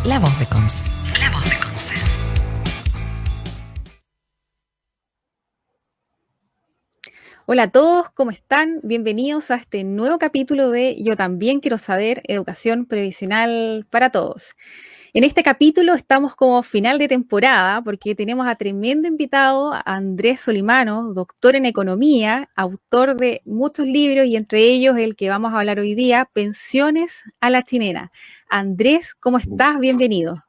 La voz de Conce. La voz de Conce. Hola a todos, ¿cómo están? Bienvenidos a este nuevo capítulo de Yo también quiero saber, educación previsional para todos. En este capítulo estamos como final de temporada porque tenemos a tremendo invitado, a Andrés Solimano, doctor en economía, autor de muchos libros y entre ellos el que vamos a hablar hoy día, Pensiones a la Chilena. Andrés, ¿cómo estás? Bienvenido.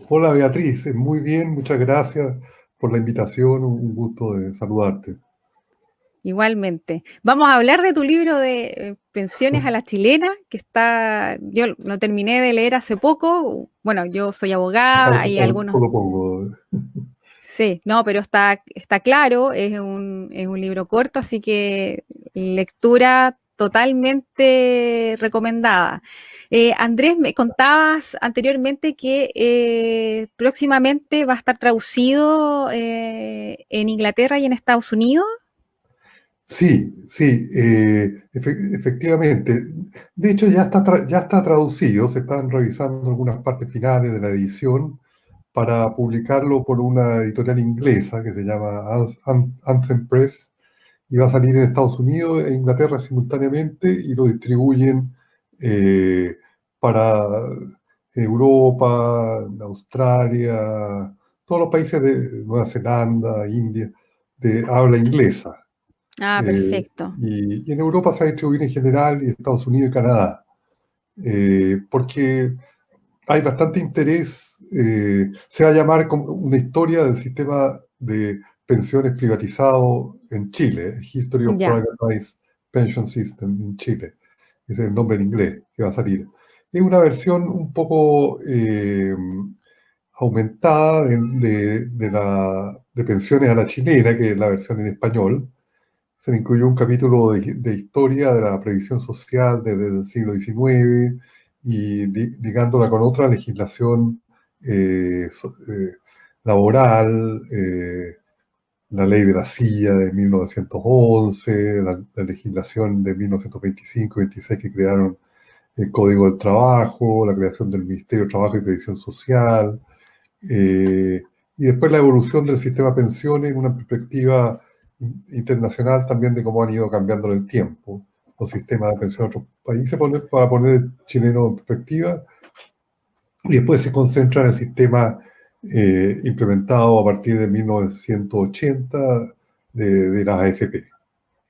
Hola Beatriz, muy bien, muchas gracias por la invitación, un gusto de saludarte. Igualmente. Vamos a hablar de tu libro de Pensiones a la Chilena, que yo lo terminé de leer hace poco. Bueno, yo soy abogada, hay algunos. Lo pongo. Sí, no, pero está claro, es un libro corto, así que lectura totalmente recomendada. Andrés, me contabas anteriormente que próximamente va a estar traducido en Inglaterra y en Estados Unidos. Sí, efectivamente. De hecho, ya está traducido, se están revisando algunas partes finales de la edición para publicarlo por una editorial inglesa que se llama Anthem Press y va a salir en Estados Unidos e Inglaterra simultáneamente y lo distribuyen para Europa, Australia, todos los países de Nueva Zelanda, India, de habla inglesa. Ah, perfecto. Y en Europa se va a distribuir en general y Estados Unidos y Canadá, porque hay bastante interés, se va a llamar como una historia del sistema de pensiones privatizado en Chile, History of Ya. Privatized Pension System in Chile, ese es el nombre en inglés que va a salir. Es una versión un poco aumentada de pensiones a la chilena, que es la versión en español. Se le incluyó un capítulo de historia de la previsión social desde el siglo XIX y ligándola con otra legislación laboral, la ley de la silla de 1911, la legislación de 1925-26 que crearon el Código del Trabajo, la creación del Ministerio de Trabajo y Previsión Social, y después la evolución del sistema de pensiones en una perspectiva internacional también de cómo han ido cambiando en el tiempo los sistemas de pensión en otros países para poner el chileno en perspectiva, y después se concentra en el sistema implementado a partir de 1980 de las AFP.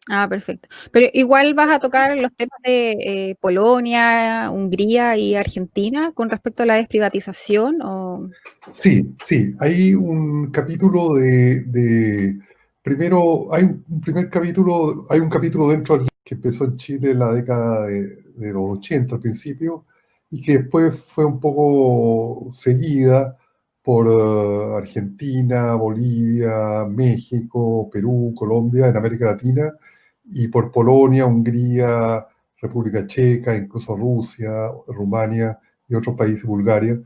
Ah, perfecto. Pero igual vas a tocar los temas de Polonia, Hungría y Argentina con respecto a la desprivatización, ¿o? Sí, hay un capítulo primero, hay un primer capítulo, hay un capítulo dentro del que empezó en Chile en la década de los 80 al principio, y que después fue un poco seguida por Argentina, Bolivia, México, Perú, Colombia, en América Latina, y por Polonia, Hungría, República Checa, incluso Rusia, Rumania y otros países, Bulgaria,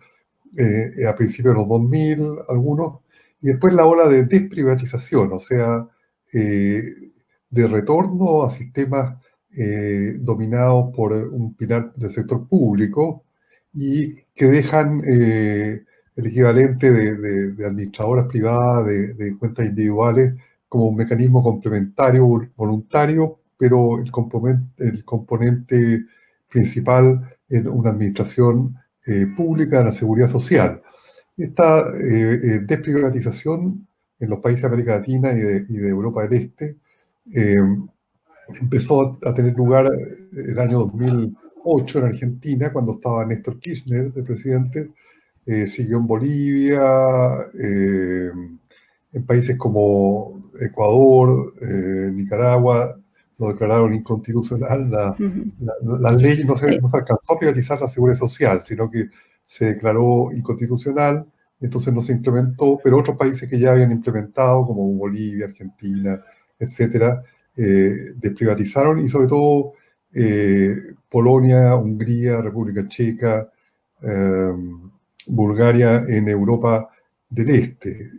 a principios de los 2000 algunos, y después la ola de desprivatización, o sea, de retorno a sistemas dominados por un pilar del sector público y que dejan el equivalente de administradoras privadas, de cuentas individuales, como un mecanismo complementario, voluntario, pero el componente principal es una administración pública de la seguridad social. Esta desprivatización en los países de América Latina y de Europa del Este eh, empezó a tener lugar el año 2008 en Argentina, cuando estaba Néstor Kirchner de presidente, siguió en Bolivia, en países como Ecuador, Nicaragua, lo declararon inconstitucional. La ley no se alcanzó a privatizar la seguridad social, sino que se declaró inconstitucional, entonces no se implementó, pero otros países que ya habían implementado, como Bolivia, Argentina, etcétera, desprivatizaron, y sobre todo Polonia, Hungría, República Checa, Bulgaria en Europa del Este.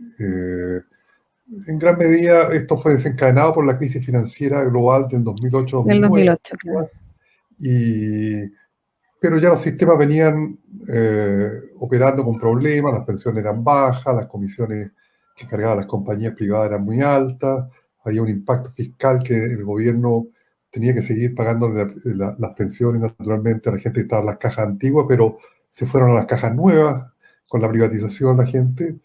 En gran medida esto fue desencadenado por la crisis financiera global del 2008-2009. Del 2008, claro. Pero ya los sistemas venían operando con problemas, las pensiones eran bajas, las comisiones que cargaban las compañías privadas eran muy altas, había un impacto fiscal que el gobierno tenía que seguir pagando las pensiones naturalmente a la gente que estaba en las cajas antiguas, pero se fueron a las cajas nuevas con la privatización la gente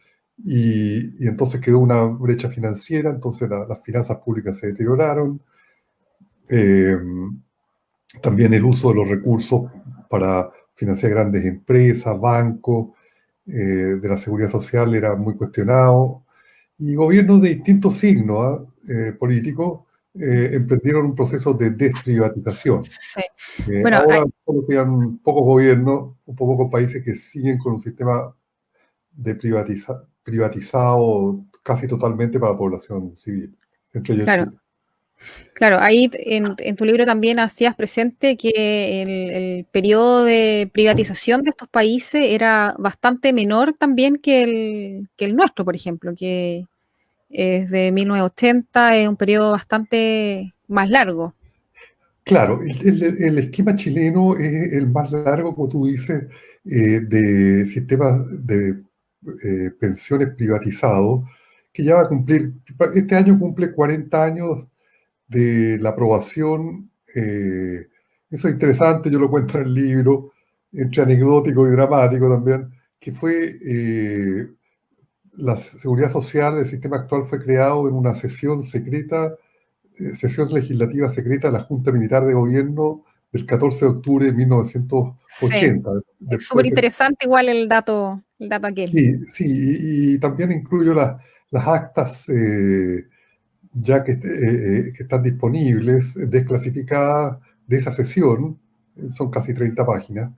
y entonces quedó una brecha financiera, entonces las finanzas públicas se deterioraron. Eh, También el uso de los recursos para financiar grandes empresas, bancos, de la seguridad social era muy cuestionado. Y gobiernos de distintos signos políticos emprendieron un proceso de desprivatización. Sí. Bueno, Ahora solo quedan pocos gobiernos, un pocos países que siguen con un sistema de privatizado casi totalmente para la población civil, entre ellos claro, Chile. claro, ahí en tu libro también hacías presente que el periodo de privatización de estos países era bastante menor también que el nuestro, por ejemplo, que es de 1980, es un periodo bastante más largo. Claro, el esquema chileno es el más largo, como tú dices, de sistemas de pensiones privatizados, que ya va a cumplir, este año cumple 40 años de la aprobación. Eso es interesante, yo lo cuento en el libro, entre anecdótico y dramático también, que fue la seguridad social del sistema actual fue creado en una sesión secreta, sesión legislativa secreta de la Junta Militar de Gobierno del 14 de octubre de Sí, 1980. es súper Después, interesante igual el dato aquel. sí, sí, y también incluyo las actas ya que están disponibles, desclasificadas de esa sesión, son casi 30 páginas,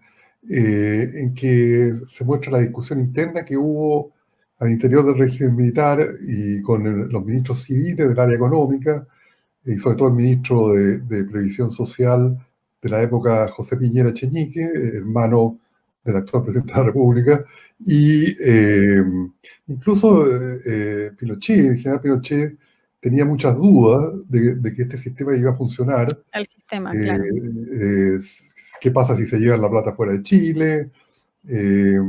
en que se muestra la discusión interna que hubo al interior del régimen militar y con los ministros civiles del área económica, y sobre todo el ministro de Previsión Social de la época, José Piñera Echeñique, hermano del actual presidente de la República, y incluso Pinochet, el general Pinochet, tenía muchas dudas de que este sistema iba a funcionar. El sistema, Eh, claro. eh, ¿Qué pasa si se lleva la plata fuera de Chile? Eh,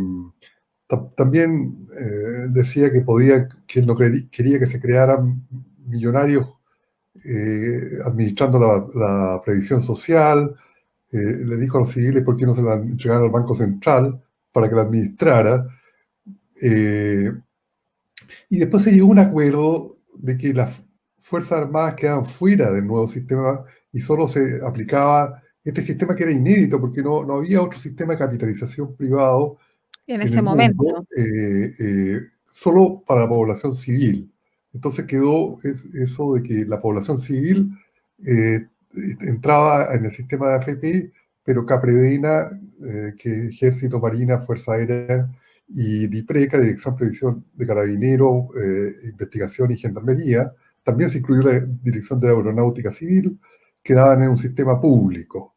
También decía que él no quería que se crearan millonarios administrando la previsión social. Le dijo a los civiles por qué no se la entregaron al Banco Central para que la administrara. Eh, y después se llegó a un acuerdo de que las Fuerzas Armadas quedaban fuera del nuevo sistema y solo se aplicaba este sistema que era inédito porque no había otro sistema de capitalización privado En en ese el mundo, momento. solo para la población civil. Entonces quedó eso de que la población civil eh, entraba en el sistema de AFP, pero Capredena, que Ejército, Marina, Fuerza Aérea, y DIPRECA, Dirección Previsión de Carabineros, Investigación y Gendarmería, también se incluyó la Dirección de Aeronáutica Civil, quedaban en un sistema público.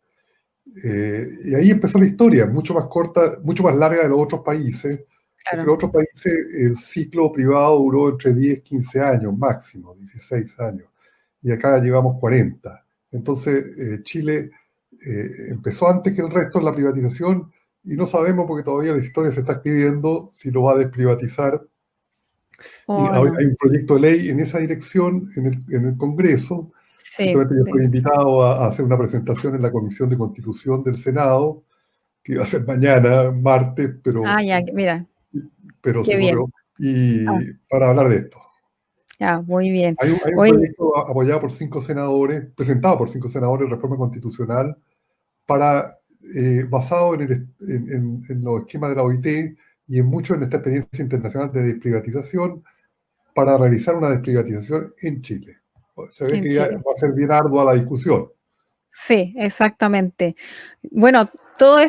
Y ahí empezó la historia, mucho más corta, mucho más larga de los otros países, porque en Claro. los otros países el ciclo privado duró entre 10, 15 años máximo, 16 años, y acá llevamos 40. Entonces, Chile empezó antes que el resto en la privatización y no sabemos porque todavía la historia se está escribiendo si lo va a desprivatizar. Y Oh, no. hay un proyecto de ley en esa dirección en el Congreso. Sí, Justamente yo sí. estoy invitado a hacer una presentación en la Comisión de Constitución del Senado, que va a ser mañana, martes, Ah, ya, mira, pero qué se bien. corrió, Ah, y para hablar de esto. ya, muy bien. Hay un Oye, proyecto apoyado por 5 senadores, presentado por 5 senadores, reforma constitucional, para, basado en los esquemas de la OIT y en mucho en esta experiencia internacional de desprivatización, para realizar una desprivatización en Chile. Se ve en que ya Chile. va a ser bien ardua la discusión. Sí, exactamente. Bueno, todos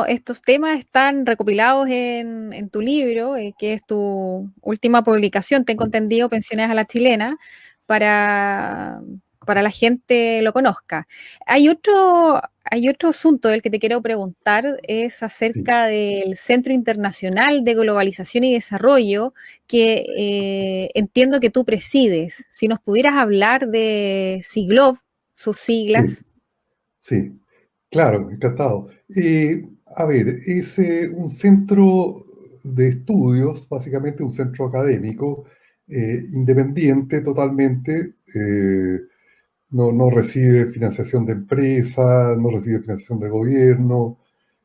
estos temas están recopilados en tu libro, que es tu última publicación, tengo entendido, Pensiones a la Chilena, para, para la gente lo conozca. Hay otro asunto del que te quiero preguntar, es Sí, acerca del Centro Internacional de Globalización y Desarrollo, que entiendo que tú presides. Si nos pudieras hablar de SIGLOB, sus sí, siglas. sí. Claro, encantado. A ver, es un centro de estudios, básicamente un centro académico, independiente totalmente, no recibe financiación de empresas, no recibe financiación del gobierno.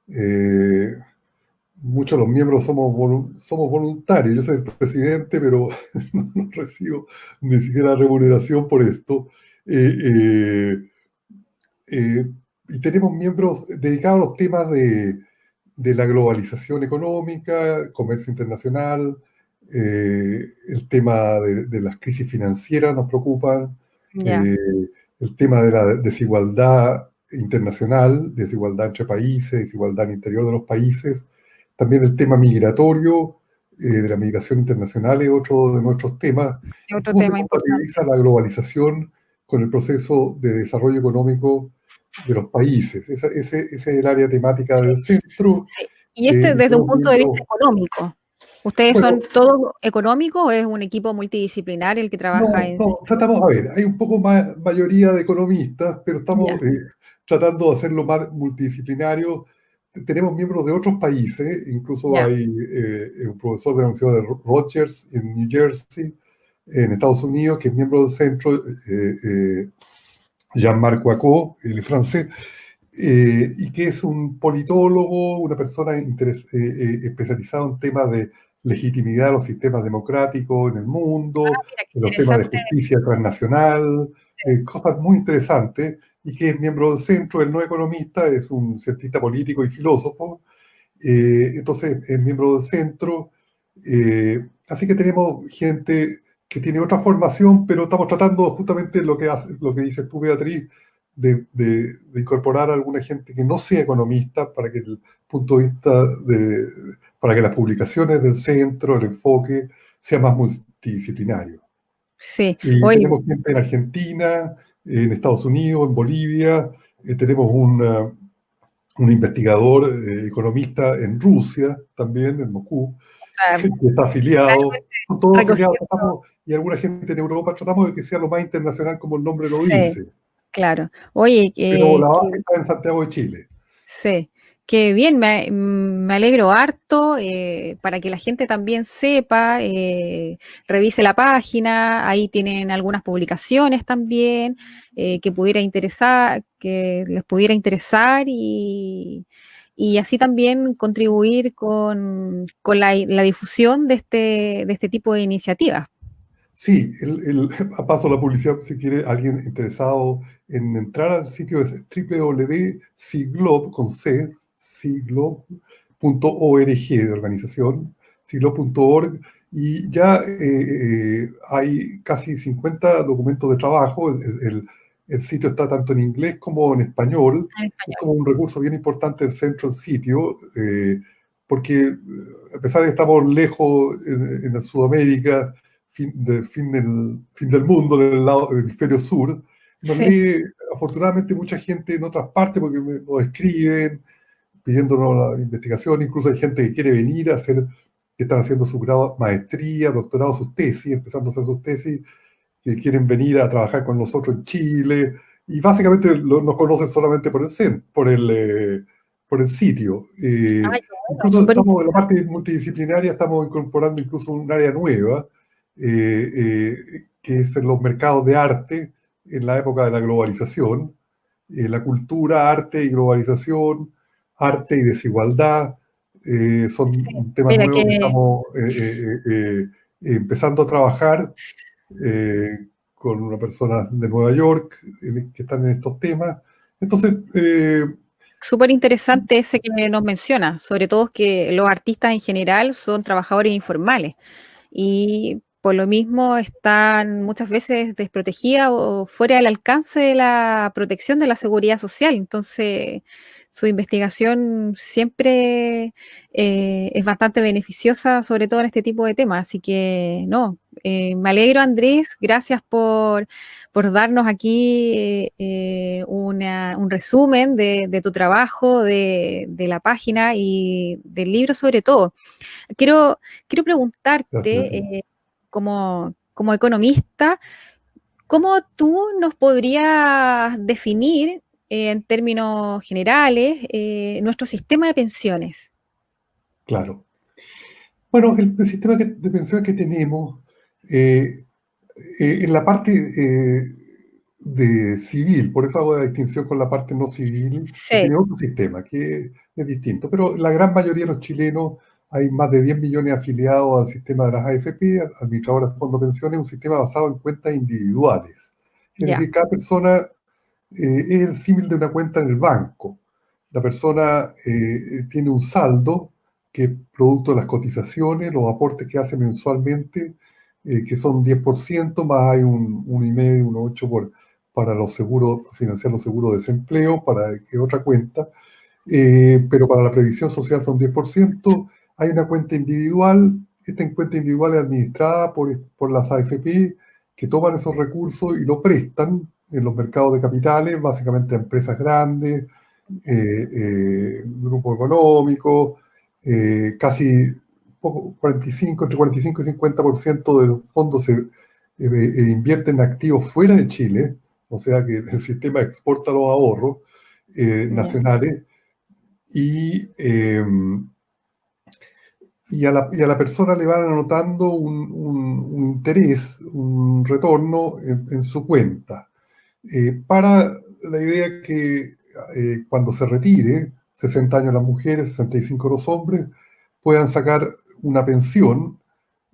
eh, Muchos de los miembros somos voluntarios. Yo soy el presidente, pero no recibo ni siquiera remuneración por esto. Eh, eh, eh, y tenemos miembros dedicados a los temas de la globalización económica, comercio internacional, el tema de las crisis financieras nos preocupan, Ya, eh, el tema de la desigualdad internacional, desigualdad entre países, desigualdad al interior de los países, también el tema migratorio, de la migración internacional es otro de nuestros temas, es y otro cómo se tema importante. compatibiliza la globalización con el proceso de desarrollo económico de los países. Ese es el área temática Sí, del centro. sí. Y este Y desde un tenemos punto de vista miembros, económico. ¿Ustedes son bueno, todos económicos o es un equipo multidisciplinar el que trabaja no, en... no, tratamos, a ver, hay un poco más mayoría de economistas, pero Ya, estamos tratando de hacerlo más multidisciplinario. Tenemos miembros de otros países, incluso ya, hay un profesor de la Universidad de Rutgers en New Jersey, en Estados Unidos, que es miembro del centro, Jean-Marc Wacot, el francés, y que es un politólogo, una persona especializada en temas de legitimidad de los sistemas democráticos en el mundo, mira qué en los temas de interesante. justicia transnacional, cosas muy interesantes, y que es miembro del centro, él no es economista, es un cientista político y filósofo, entonces es miembro del centro, así que tenemos gente que tiene otra formación, pero estamos tratando justamente lo que dices tú, Beatriz, de incorporar a alguna gente que no sea economista para que el punto de vista para que las publicaciones del centro, el enfoque, sea más multidisciplinario. Sí, Y oye, tenemos gente en Argentina, en Estados Unidos, en Bolivia, tenemos un investigador economista en Rusia también, en Moscú, o sea, que está afiliado, realmente son todos afiliados, recogiendo, y alguna gente en Europa, tratamos de que sea lo más internacional como el nombre lo sí, dice, claro. Oye, pero la base está en Santiago de Chile. sí, qué bien, me alegro harto para que la gente también sepa, revise la página, ahí tienen algunas publicaciones también que pudiera interesar, que les pudiera interesar y así también contribuir con la difusión de este tipo de iniciativas. Sí, paso la publicidad si quiere alguien interesado en entrar al sitio es www.siglob, con C, siglob.org de organización, siglob.org, y ya hay casi 50 documentos de trabajo. El sitio está tanto en inglés como en español. En Es español. como un recurso bien importante el centro del sitio, porque a pesar de que estamos lejos en Sudamérica, fin del mundo, en el lado del hemisferio sur, nos Sí, lee afortunadamente mucha gente en otras partes porque nos escriben pidiéndonos la investigación, incluso hay gente que quiere venir a hacer, que están haciendo su grado, maestría, doctorado, sus tesis, empezando a hacer sus tesis, que quieren venir a trabajar con nosotros en Chile, y básicamente nos conocen solamente por el sitio. ay, qué bueno, Incluso súper estamos en la interesante. parte multidisciplinaria, estamos incorporando incluso un área nueva, que es en los mercados de arte en la época de la globalización, la cultura, arte y globalización, arte y desigualdad, son temas Mira nuevos que que estamos empezando a trabajar con una persona de Nueva York que están en estos temas. Entonces, súper interesante ese que nos menciona, sobre todo que los artistas en general son trabajadores informales y por lo mismo están muchas veces desprotegidas o fuera del alcance de la protección de la seguridad social. Entonces, su investigación siempre es bastante beneficiosa, sobre todo en este tipo de temas. Así que, no, me alegro, Andrés, gracias por darnos aquí un resumen de tu trabajo, de la página y del libro sobre todo. Quiero, quiero gracias a preguntarte, ti. como economista, ¿cómo tú nos podrías definir en términos generales, nuestro sistema de pensiones. Claro. Bueno, el sistema de pensiones que tenemos, eh, en la parte de civil, por eso hago la distinción con la parte no civil, que Sí, tiene otro sistema, que es distinto. Pero la gran mayoría de los chilenos, hay más de 10 millones afiliados al sistema de las AFP, administradoras de fondos de pensiones, un sistema basado en cuentas individuales. Es ya, decir, cada persona es el símil de una cuenta en el banco. La persona tiene un saldo que es producto de las cotizaciones, los aportes que hace mensualmente, que son 10%, más hay un 1,5, un 8 para los seguros, financiar los seguros de desempleo, para que otra cuenta, pero para la previsión social son 10%. Hay una cuenta individual, esta cuenta individual es administrada por las AFP, que toman esos recursos y lo prestan en los mercados de capitales, básicamente a empresas grandes, grupos económicos, casi poco, 45, entre 45 y 50% de los fondos se invierten en activos fuera de Chile, o sea que el sistema exporta los ahorros ya, nacionales y, eh, y a la persona le van anotando un interés, un retorno en su cuenta. Para la idea que cuando se retire, 60 años las mujeres, 65 los hombres, puedan sacar una pensión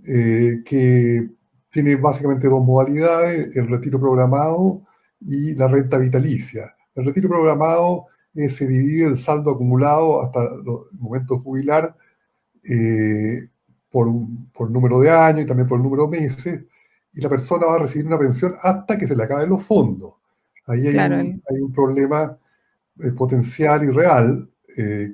que tiene básicamente dos modalidades: el retiro programado y la renta vitalicia. El retiro programado se divide el saldo acumulado hasta el momento de jubilar eh, por número de años y también por número de meses, y la persona va a recibir una pensión hasta que se le acaben los fondos. Ahí claro, hay un problema potencial y real, que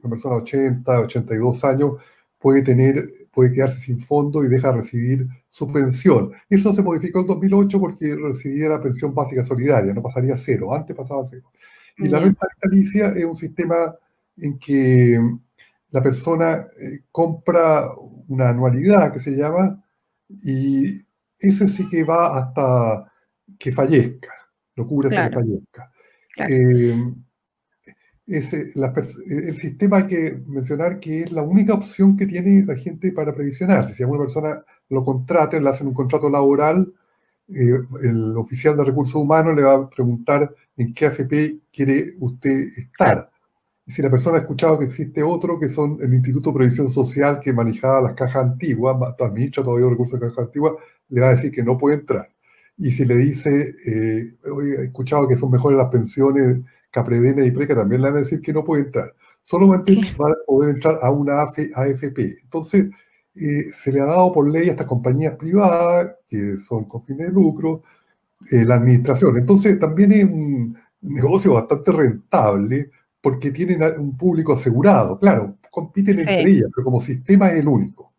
una persona de 80, 82 años puede quedarse sin fondo y deja de recibir su pensión. Eso se modificó en 2008 porque recibía la pensión básica solidaria, no pasaría a cero, antes pasaba a cero. Y la ya, renta vitalicia es un sistema en que la persona compra una anualidad que se llama, y ese sí que va hasta que fallezca, lo cubre hasta que claro, fallezca. claro. Eh, el sistema, hay que mencionar que es la única opción que tiene la gente para previsionarse. Si alguna persona lo contrata, le hacen un contrato laboral, el oficial de recursos humanos le va a preguntar en qué AFP quiere usted Claro, estar. Y si la persona ha escuchado que existe otro, que son el Instituto de Previsión Social, que manejaba las cajas antiguas, administra todavía los recursos de cajas antiguas, le va a decir que no puede entrar. Y si le dice, oye, he escuchado que son mejores las pensiones Capredena y Preca, también le van a decir que no puede entrar. Solamente va a poder entrar a una AFP. Entonces, se le ha dado por ley a estas compañías privadas, que son con fines de lucro, la administración. Entonces, también es un negocio bastante rentable porque tienen un público asegurado. Claro, compiten entre sí, ellas, pero como sistema es el único.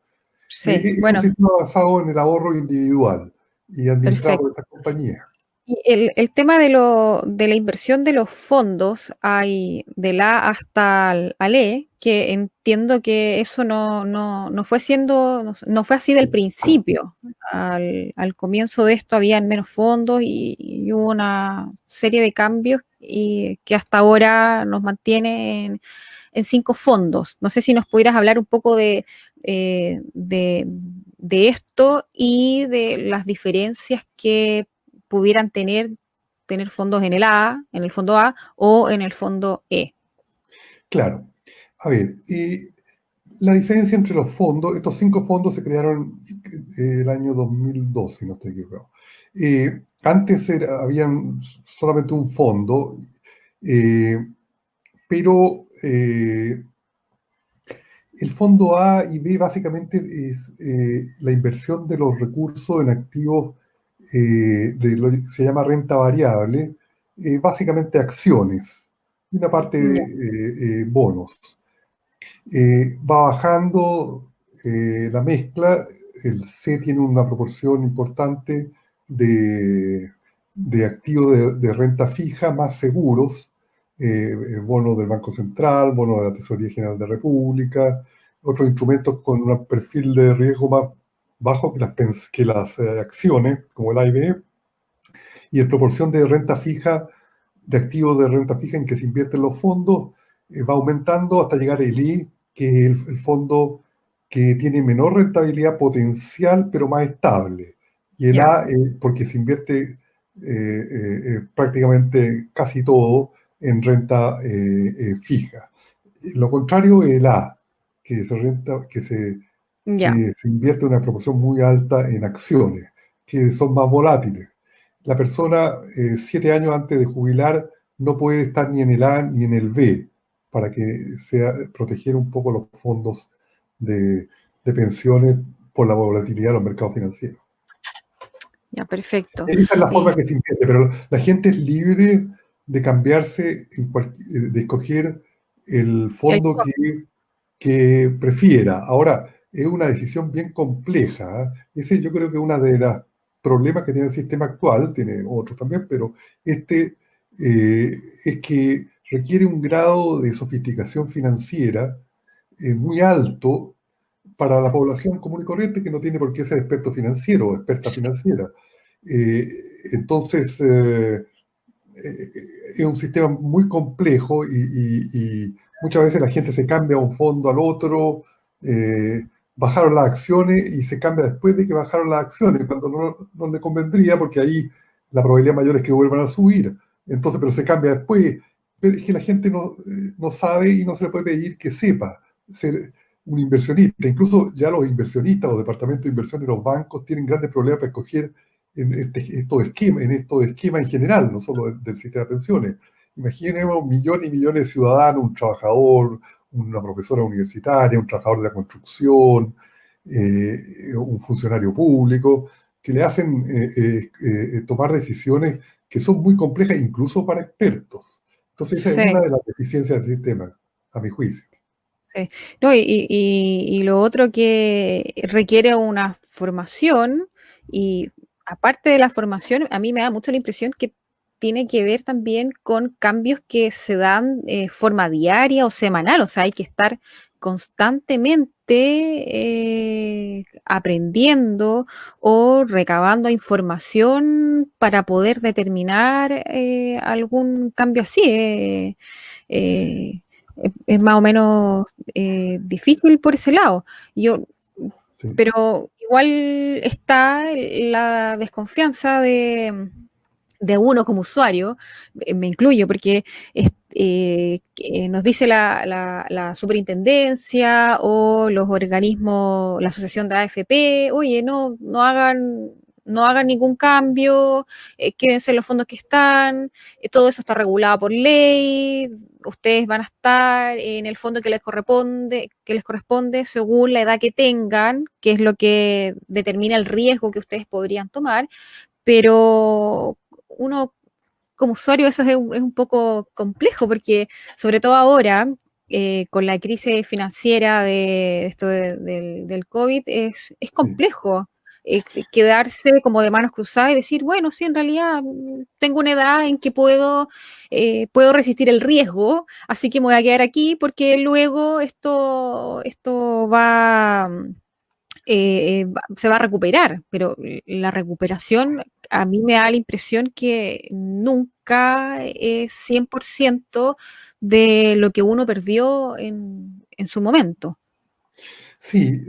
sí, Es un bueno, sistema basado en el ahorro individual y administrado por perfecto. estas compañías. Y el tema de la inversión de los fondos, hay de la A hasta al E, que entiendo que eso no fue siendo, no fue así del principio. Al comienzo de esto habían menos fondos y hubo una serie de cambios y que hasta ahora nos mantiene en 5 fondos. No sé si nos pudieras hablar un poco de esto y de las diferencias que pudieran tener fondos en el A, en el fondo A o en el fondo E. Claro. A ver, la diferencia entre los fondos, estos 5 fondos se crearon el año 2002, si no estoy equivocado. Antes habían solamente un fondo, eh, pero el fondo A y B básicamente es la inversión de los recursos en activos de lo que se llama renta variable, básicamente acciones, y una parte Ya, de bonos. Va bajando la mezcla. El C tiene una proporción importante de activos de renta fija más seguros, bonos del Banco Central, bonos de la Tesorería General de la República, otros instrumentos con un perfil de riesgo más bajo que las acciones, como el AIB, y en proporción de renta fija de activos de renta fija en que se invierten los fondos va aumentando hasta llegar a ELI, que es el fondo que tiene menor rentabilidad potencial, pero más estable. Y el Ya, A, porque se invierte prácticamente casi todo en renta fija. Lo contrario es el A, que se, renta, ya, que se invierte una proporción muy alta en acciones, que son más volátiles. La persona, 7 años antes de jubilar, no puede estar ni en el A ni en el B, para que sea proteger un poco los fondos de pensiones por la volatilidad de los mercados financieros. ya, perfecto. Esa es la forma Eh, que se invierte, pero la gente es libre de cambiarse, de escoger el el fondo que prefiera. Ahora, es una decisión bien compleja. Ese yo creo que es uno de los problemas que tiene el sistema actual, tiene otros también, pero este es que requiere un grado de sofisticación financiera muy alto para la población común y corriente que no tiene por qué ser experto financiero o experta financiera. Eh, entonces, eh, es un sistema muy complejo y muchas veces la gente se cambia a un fondo al otro, eh, bajaron las acciones y se cambia después de que bajaron las acciones, cuando no le convendría, porque ahí la probabilidad mayor es que vuelvan a subir. Entonces, pero se cambia después. Pero es que la gente no sabe y no se le puede pedir que sepa ser un inversionista. Incluso ya los inversionistas, los departamentos de inversión y los bancos tienen grandes problemas para escoger en estos esquemas en general, no solo del sistema de pensiones. Imaginemos millones y millones de ciudadanos, un trabajador, una profesora universitaria, un trabajador de la construcción, un funcionario público, que le hacen tomar decisiones que son muy complejas, incluso para expertos. Entonces, esa es una sí, de las deficiencias del sistema, a mi juicio. sí. No, y lo otro que requiere una formación y aparte de la formación, a mí me da mucho la impresión que tiene que ver también con cambios que se dan forma diaria o semanal, o sea, hay que estar constantemente aprendiendo o recabando información para poder determinar algún cambio así. Eh, es más o menos difícil por ese lado. Yo, Sí, pero igual está la desconfianza de uno como usuario, me incluyo, porque que nos dice la superintendencia o los organismos, la asociación de AFP, oye, no hagan ningún cambio, quédense en los fondos que están, todo eso está regulado por ley, ustedes van a estar en el fondo que les corresponde según la edad que tengan, que es lo que determina el riesgo que ustedes podrían tomar, pero uno como usuario eso es un poco complejo porque sobre todo ahora con la crisis financiera de esto del COVID es sí. complejo quedarse como de manos cruzadas y decir, bueno, sí, en realidad tengo una edad en que puedo resistir el riesgo, así que me voy a quedar aquí porque luego esto se va a recuperar, pero la recuperación a mí me da la impresión que nunca es 100% de lo que uno perdió en su momento. Sí,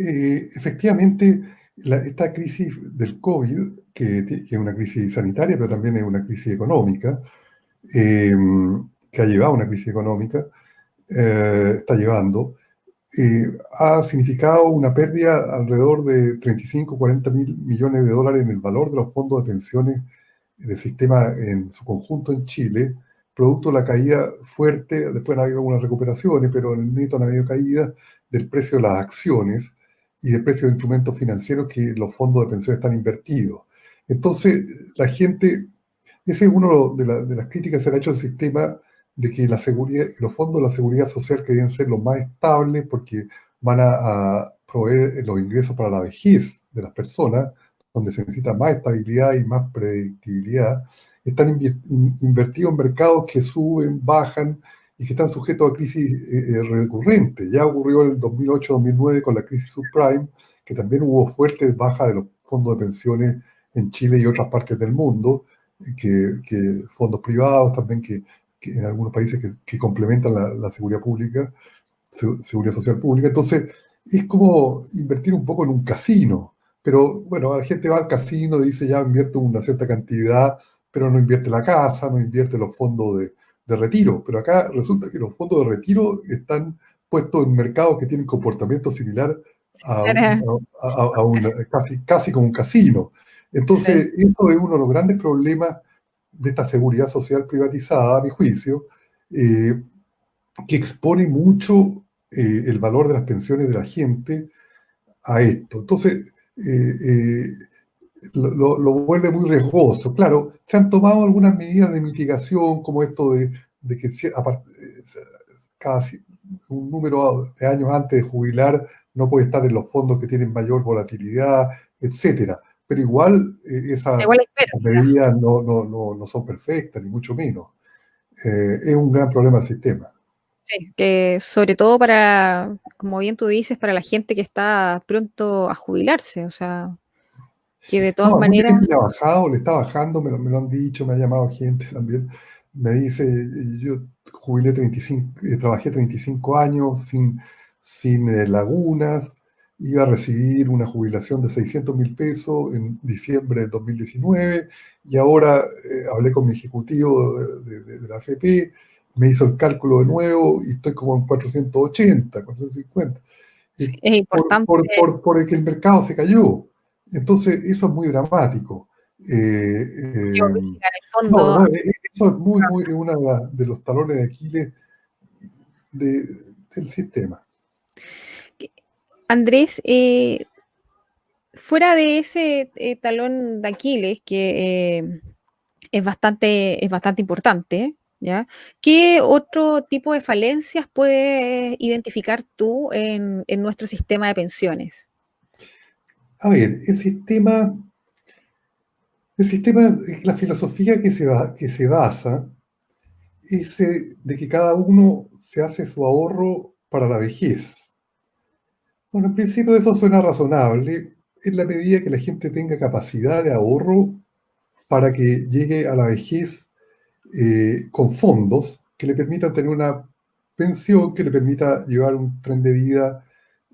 efectivamente, esta crisis del COVID, que es una crisis sanitaria, pero también es una crisis económica, eh, que ha llevado a una crisis económica, está llevando, ha significado una pérdida alrededor de 35, 40 mil millones de dólares en el valor de los fondos de pensiones del sistema en su conjunto en Chile, producto de la caída fuerte, después ha habido algunas recuperaciones, pero en el neto han habido caídas del precio de las acciones y del precio de instrumentos financieros que los fondos de pensiones están invertidos. Entonces, la gente, ese es uno de las críticas que se le ha hecho al sistema de que los fondos de la seguridad social que deben ser los más estables porque van a proveer los ingresos para la vejez de las personas, donde se necesita más estabilidad y más predictibilidad, están invertidos en mercados que suben, bajan y que están sujetos a crisis recurrentes. Ya ocurrió en el 2008-2009 con la crisis subprime, que también hubo fuertes bajas de los fondos de pensiones en Chile y otras partes del mundo, que fondos privados también que en algunos países que complementan la seguridad pública, seguridad social pública. Entonces, es como invertir un poco en un casino. Pero bueno, la gente va al casino, dice ya invierto una cierta cantidad, pero no invierte la casa, no invierte los fondos de retiro. Pero acá resulta que los fondos de retiro están puestos en mercados que tienen comportamiento similar a un, Era- a casi como un casino. Sí, Entonces, eso es uno de los grandes problemas de esta seguridad social privatizada, a mi juicio, eh, que expone mucho el valor de las pensiones de la gente a esto. Entonces, lo vuelve muy riesgoso. Claro, se han tomado algunas medidas de mitigación, como esto de que cada un número de años antes de jubilar no puede estar en los fondos que tienen mayor volatilidad, etcétera. Pero igual igual hay esas pérdida. medidas no son perfectas, ni mucho menos. Es un gran problema del sistema. Sí, que sobre todo para, como bien tú dices, para la gente que está pronto a jubilarse, o sea, que de todas No, a mucha maneras, gente le ha bajado, le está bajando, me lo han dicho, me ha llamado gente también. Me dice, yo jubilé 35, trabajé 35 años sin lagunas, iba a recibir una jubilación de 600.000 pesos en diciembre del 2019 y ahora hablé con mi ejecutivo de la AFP, me hizo el cálculo de nuevo y estoy como en 480, 450 sí, es importante por el que el mercado se cayó. Entonces, eso es muy dramático. que obliga en el No, fondo. no, eso es muy uno de los talones de Aquiles del sistema. Andrés, fuera de ese talón de Aquiles, que es bastante importante, ¿ya? ¿Qué otro tipo de falencias puedes identificar tú en nuestro sistema de pensiones? A ver, el sistema, la filosofía que se basa es de que cada uno se hace su ahorro para la vejez. Bueno, en principio eso suena razonable en la medida que la gente tenga capacidad de ahorro para que llegue a la vejez con fondos que le permitan tener una pensión, que le permita llevar un tren de vida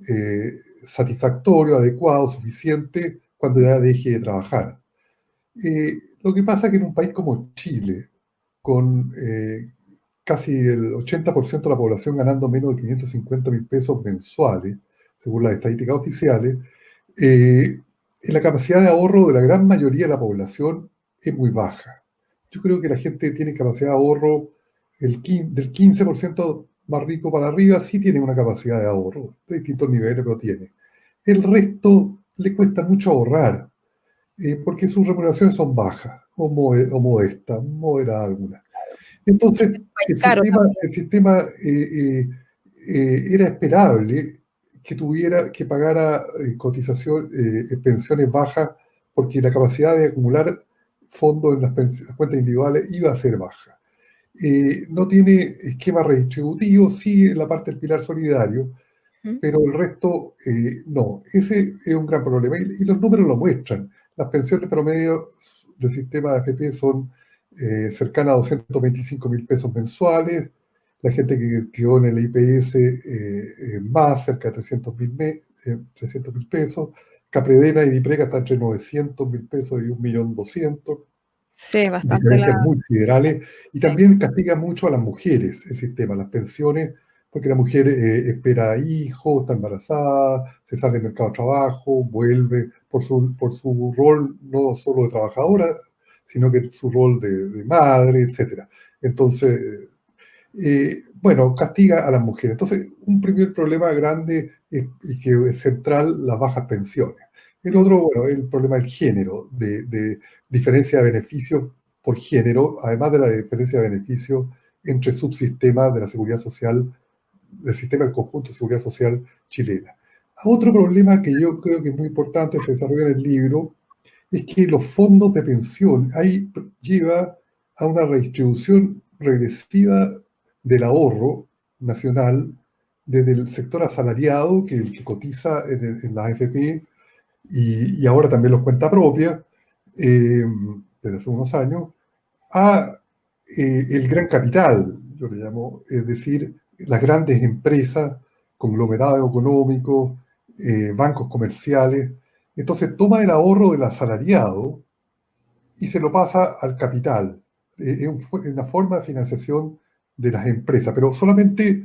eh, satisfactorio, adecuado, suficiente cuando ya deje de trabajar. Lo que pasa es que en un país como Chile, con casi el 80% de la población ganando menos de 550.000 pesos mensuales, según las estadísticas oficiales, eh, la capacidad de ahorro de la gran mayoría de la población es muy baja. Yo creo que la gente tiene capacidad de ahorro del 15% más rico para arriba, sí tiene una capacidad de ahorro, de distintos niveles, pero tiene. El resto le cuesta mucho ahorrar, porque sus remuneraciones son bajas o modestas, moderadas algunas. Sí, Entonces, es un país caro también. el sistema era esperable que pagara pensiones bajas, porque la capacidad de acumular fondos en las cuentas individuales iba a ser baja. No tiene esquema redistributivo, sí en la parte del pilar solidario, ¿Mm? pero el resto no. Ese es un gran problema y los números lo muestran. Las pensiones promedio del sistema de AFP son cercanas a 225.000 pesos mensuales. La gente que quedó en el IPS más, cerca de 300.000 pesos. Capredena y Diprega están entre 900.000 pesos y 1.200.000, Sí, bastante la... diferencias muy siderales, y Sí, también castiga mucho a las mujeres el sistema, las pensiones, porque la mujer espera hijos, está embarazada, se sale del mercado de trabajo, vuelve por su rol no solo de trabajadora, sino que su rol de madre, etcétera. Entonces, bueno, castiga a las mujeres. Entonces, un primer problema grande y que es central, las bajas pensiones. El mm, otro, bueno, es el problema del género, de diferencia de beneficios por género, además de la diferencia de beneficios entre subsistemas de la seguridad social, del sistema del conjunto de seguridad social chilena. Otro problema que yo creo que es muy importante, se desarrolla en el libro, es que los fondos de pensión ahí lleva a una redistribución regresiva del ahorro nacional desde el sector asalariado, que es el que cotiza en la AFP y ahora también los cuenta propia, desde hace unos años, a el gran capital, yo le llamo, es decir, las grandes empresas, conglomerados económicos, bancos comerciales. Entonces toma el ahorro del asalariado y se lo pasa al capital. Una forma de financiación de las empresas, pero solamente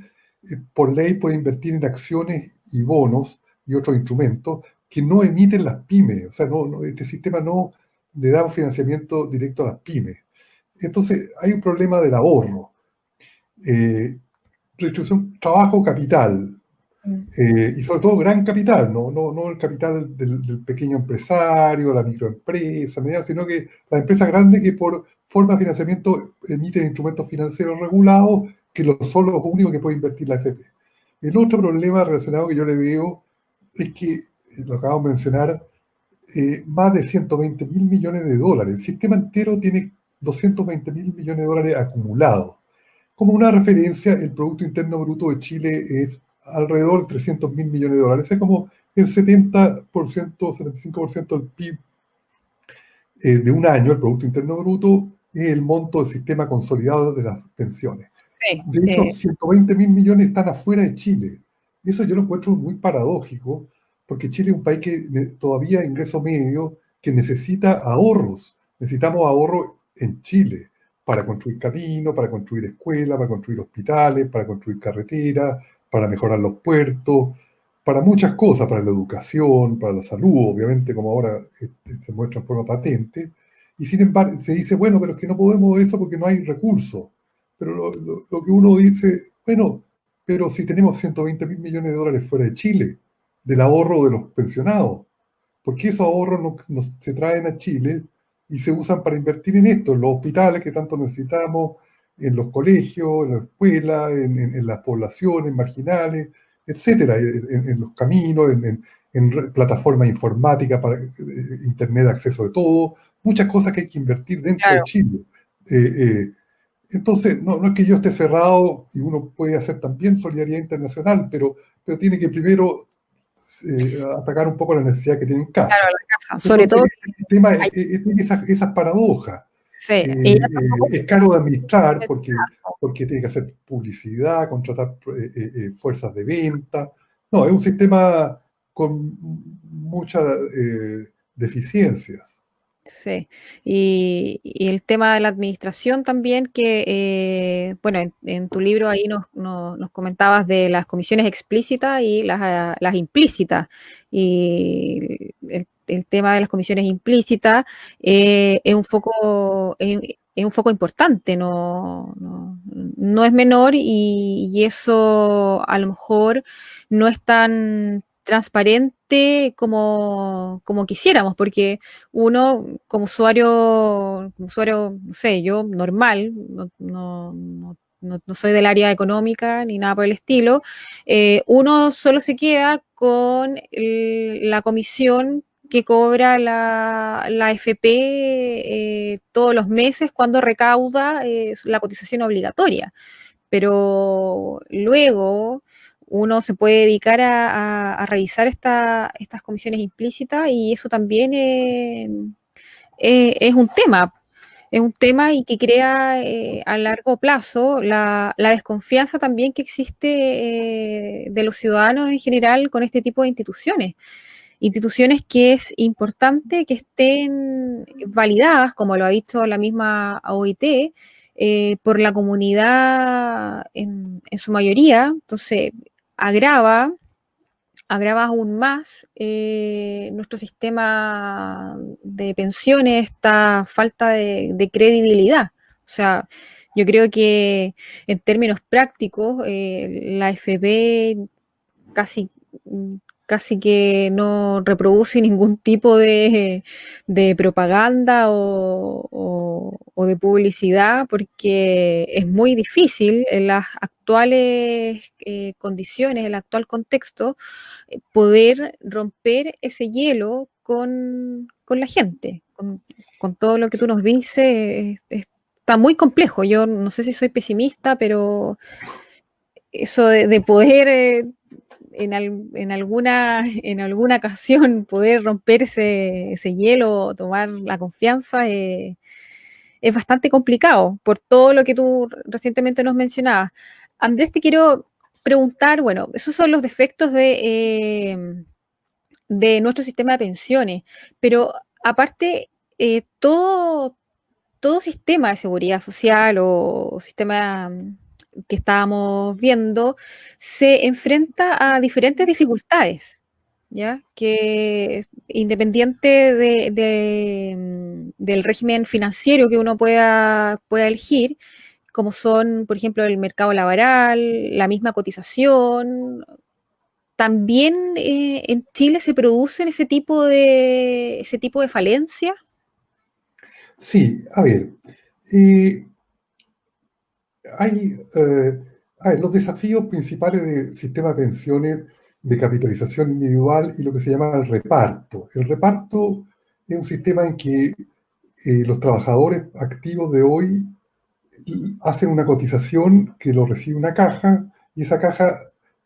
por ley puede invertir en acciones y bonos y otros instrumentos que no emiten las pymes. O sea, este sistema no le da un financiamiento directo a las pymes. Entonces, hay un problema del ahorro. Eh, Redistribución trabajo-capital. Mm. Y sobre todo gran capital, no el capital del pequeño empresario, la microempresa, mediana, sino que las empresas grandes que por forma de financiamiento emiten instrumentos financieros regulados que son los únicos que puede invertir la AFP. El otro problema relacionado que yo le veo es que, lo acabamos de mencionar, más de 120 mil millones de dólares. El sistema entero tiene 220 mil millones de dólares acumulados. Como una referencia, el Producto Interno Bruto de Chile es alrededor de 300 mil millones de dólares. Es como el 70%, 75% del PIB de un año, el Producto Interno Bruto, es el monto del sistema consolidado de las pensiones. Sí, De hecho, 120 mil millones están afuera de Chile. Y eso yo lo encuentro muy paradójico, porque Chile es un país que todavía ingreso medio, que necesita ahorros. Necesitamos ahorros en Chile para construir caminos, para construir escuelas, para construir hospitales, para construir carreteras, para mejorar los puertos, para muchas cosas, para la educación, para la salud, obviamente, como ahora se muestra en forma patente. Y sin embargo, se dice, bueno, pero es que no podemos eso porque no hay recursos. Pero lo que uno dice, bueno, pero si tenemos 120 mil millones de dólares fuera de Chile, del ahorro de los pensionados, ¿por qué esos ahorros no se traen a Chile y se usan para invertir en esto, en los hospitales que tanto necesitamos, en los colegios, en la escuela, en las poblaciones marginales, etcétera, en los caminos, en plataformas informáticas para Internet de acceso de todo, muchas cosas que hay que invertir dentro de claro. Chile. Eh, eh, entonces, no es que yo esté cerrado y uno puede hacer también solidaridad internacional, pero tiene que primero atacar un poco la necesidad que tiene en Claro, casa. la casa. Sobre Entonces, todo este sistema hay, tiene esas paradojas. sí, ella tampoco Es caro de administrar se porque tiene que hacer publicidad, contratar fuerzas de venta. No, es un sistema con muchas deficiencias. sí, y el tema de la administración también, que, bueno, en tu libro ahí nos comentabas de las comisiones explícitas y las implícitas. Y el tema de las comisiones implícitas es un foco importante, no es menor y eso a lo mejor no es tan transparente como quisiéramos, porque uno como usuario, no sé, yo normal, no soy del área económica ni nada por el estilo, uno solo se queda con la comisión que cobra la AFP todos los meses cuando recauda la cotización obligatoria. Pero luego uno se puede dedicar a revisar estas comisiones implícitas y eso también es un tema y que crea a largo plazo la desconfianza también que existe de los ciudadanos en general con este tipo de instituciones. Instituciones que es importante que estén validadas, como lo ha dicho la misma OIT, por la comunidad en su mayoría. Entonces, agrava aún más nuestro sistema de pensiones, esta falta de credibilidad. O sea, yo creo que en términos prácticos, la FP casi, casi que no reproduce ningún tipo de propaganda o de publicidad porque es muy difícil en las actuales condiciones, en el actual contexto, poder romper ese hielo con la gente, con todo lo que tú nos dices. Está muy complejo. Yo no sé si soy pesimista, pero eso de poder en alguna ocasión poder romper ese hielo, tomar la confianza, es bastante complicado por todo lo que tú recientemente nos mencionabas. Andrés, te quiero preguntar, bueno, esos son los defectos de nuestro sistema de pensiones, pero aparte, todo sistema de seguridad social o sistema que estábamos viendo se enfrenta a diferentes dificultades, ¿ya? Que independiente del régimen financiero que uno pueda elegir, como son, por ejemplo, el mercado laboral, la misma cotización, también en Chile se producen ese tipo de falencias. Sí, a ver, eh, hay, a ver, los desafíos principales del sistema de pensiones de capitalización individual y lo que se llama el reparto. El reparto es un sistema en que los trabajadores activos de hoy hacen una cotización que lo recibe una caja y esa caja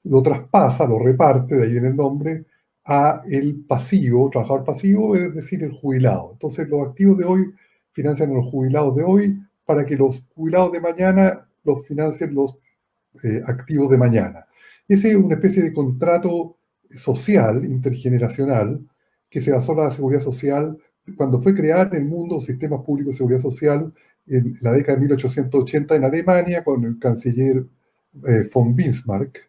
lo traspasa, lo reparte, de ahí viene el nombre, a el pasivo, trabajador pasivo, es decir, el jubilado. Entonces los activos de hoy financian a los jubilados de hoy para que los jubilados de mañana los financien los activos de mañana. Ese es una especie de contrato social, intergeneracional, que se basó en la seguridad social cuando fue creada en el mundo sistemas públicos de seguridad social en la década de 1880 en Alemania con el canciller von Bismarck.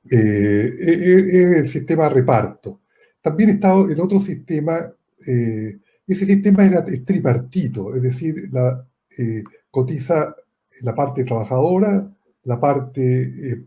El sistema de reparto. También está el otro sistema, ese sistema es tripartito, es decir, cotiza la parte trabajadora, la parte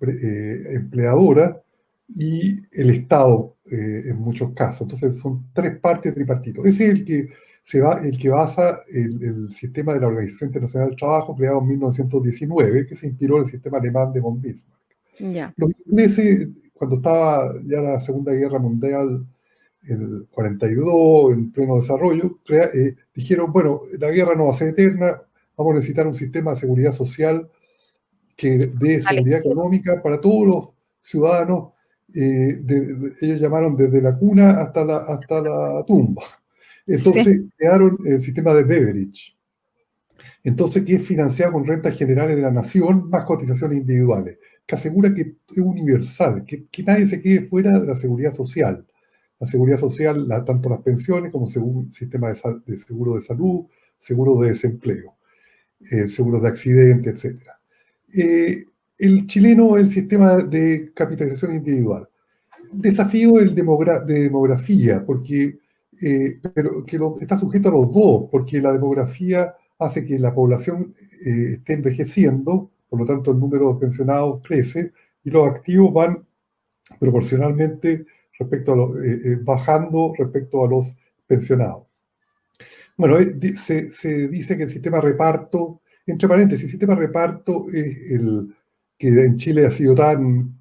empleadora y el Estado en muchos casos. Entonces son tres partes tripartitos. Ese es el que basa el sistema de la Organización Internacional del Trabajo creado en 1919, que se inspiró en el sistema alemán de von Bismarck. Ya. Los ingleses, cuando estaba ya la Segunda Guerra Mundial, el 42, en pleno desarrollo, dijeron, bueno, la guerra no va a ser eterna, vamos a necesitar un sistema de seguridad social que dé Vale. seguridad económica para todos los ciudadanos, ellos llamaron desde la cuna hasta la tumba. Sí, Entonces crearon el sistema de Beveridge. Entonces, que es financiado con rentas generales de la nación más cotizaciones individuales, que asegura que es universal, que nadie se quede fuera de la seguridad social. La seguridad social, tanto las pensiones como sistema de seguro de salud, seguro de desempleo, seguros de accidente, etc. El chileno es el sistema de capitalización individual. El desafío es de demografía, porque, pero que está sujeto a los dos, porque la demografía hace que la población esté envejeciendo, por lo tanto el número de pensionados crece y los activos van proporcionalmente bajando respecto a los pensionados. Bueno, se dice que el sistema de reparto, entre paréntesis, el sistema de reparto es el que en Chile ha sido tan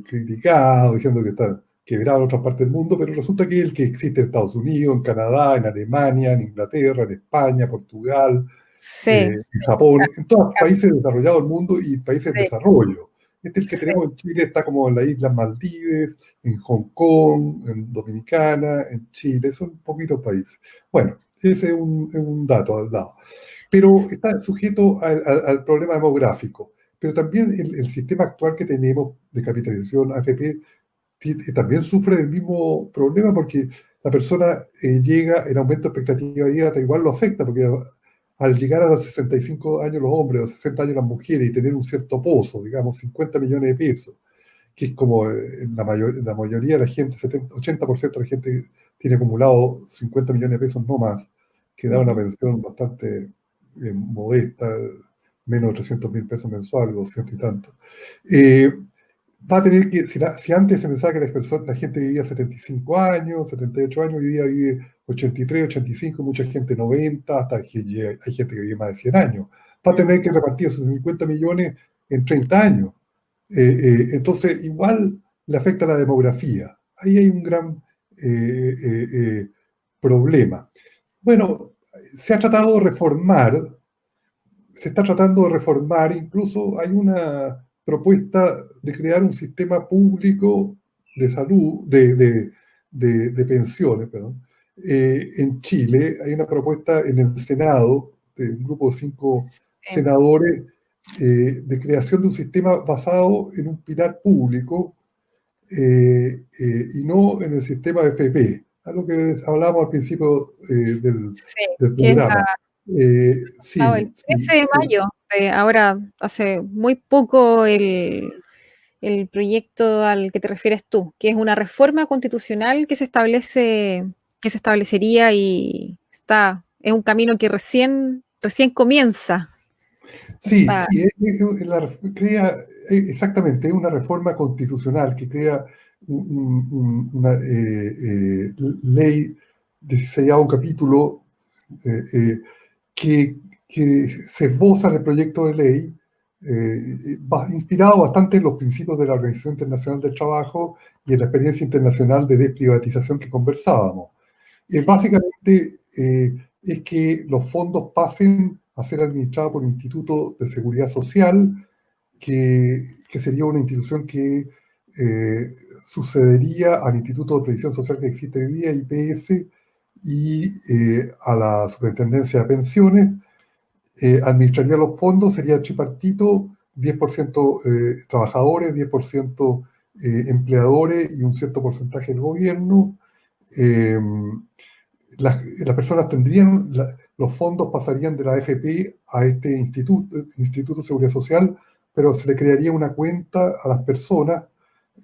criticado, diciendo que está quebrado en otras partes del mundo, pero resulta que es el que existe en Estados Unidos, en Canadá, en Alemania, en Inglaterra, en España, Portugal, sí, en Japón, en todos los países desarrollados del mundo y países en sí, desarrollo. Este el que sí. tenemos en Chile está como en las Islas Maldives, en Hong Kong, en Dominicana, en Chile, son poquitos países. Bueno, ese es un dato al lado. Pero está sujeto al problema demográfico. Pero también el sistema actual que tenemos de capitalización AFP también sufre del mismo problema porque la persona llega, el aumento de expectativa de vida igual lo afecta, porque al llegar a los 65 años los hombres, o 60 años las mujeres, y tener un cierto pozo, digamos 50 millones de pesos, que es como la mayoría de la gente, 80% de la gente tiene acumulado 50 millones de pesos no más, que da una Ujú. pensión bastante modesta, menos de 300.000 pesos mensuales, 200 y tanto. Eh, Va a tener que, si antes se pensaba que la gente vivía 75 años, 78 años, hoy día vive 83, 85, mucha gente 90, hasta que hay gente que vive más de 100 años. Va a tener que repartir esos 50 millones en 30 años. Entonces, igual le afecta la demografía. Ahí hay un gran problema. Bueno, se ha tratado de reformar, se está tratando de reformar, incluso hay una propuesta de crear un sistema público de salud, de pensiones, perdón. En Chile hay una propuesta en el Senado de un grupo de 5 Sí, senadores, de creación de un sistema basado en un pilar público y no en el sistema FP, algo que hablábamos al principio sí, del que es programa. el Sí, 13 sí, de mayo, ahora hace muy poco el proyecto al que te refieres tú, que es una reforma constitucional que se establecería y es un camino que recién comienza. sí, Está, sí, crea, exactamente, es una reforma constitucional que crea una ley de 16 capítulo eh, eh, que, que se esboza en el proyecto de ley, inspirado bastante en los principios de la Organización Internacional del Trabajo y en la experiencia internacional de desprivatización que conversábamos. sí, Básicamente es que los fondos pasen a ser administrados por un Instituto de Seguridad Social, que sería una institución que sucedería al Instituto de Previsión Social que existe hoy día, IPS, y a la Superintendencia de Pensiones. Administraría los fondos, sería tripartito, 10% trabajadores, 10% empleadores y un cierto porcentaje del gobierno. Eh, las personas tendrían, los fondos pasarían de la AFP a este Instituto de Seguridad Social, pero se le crearía una cuenta a las personas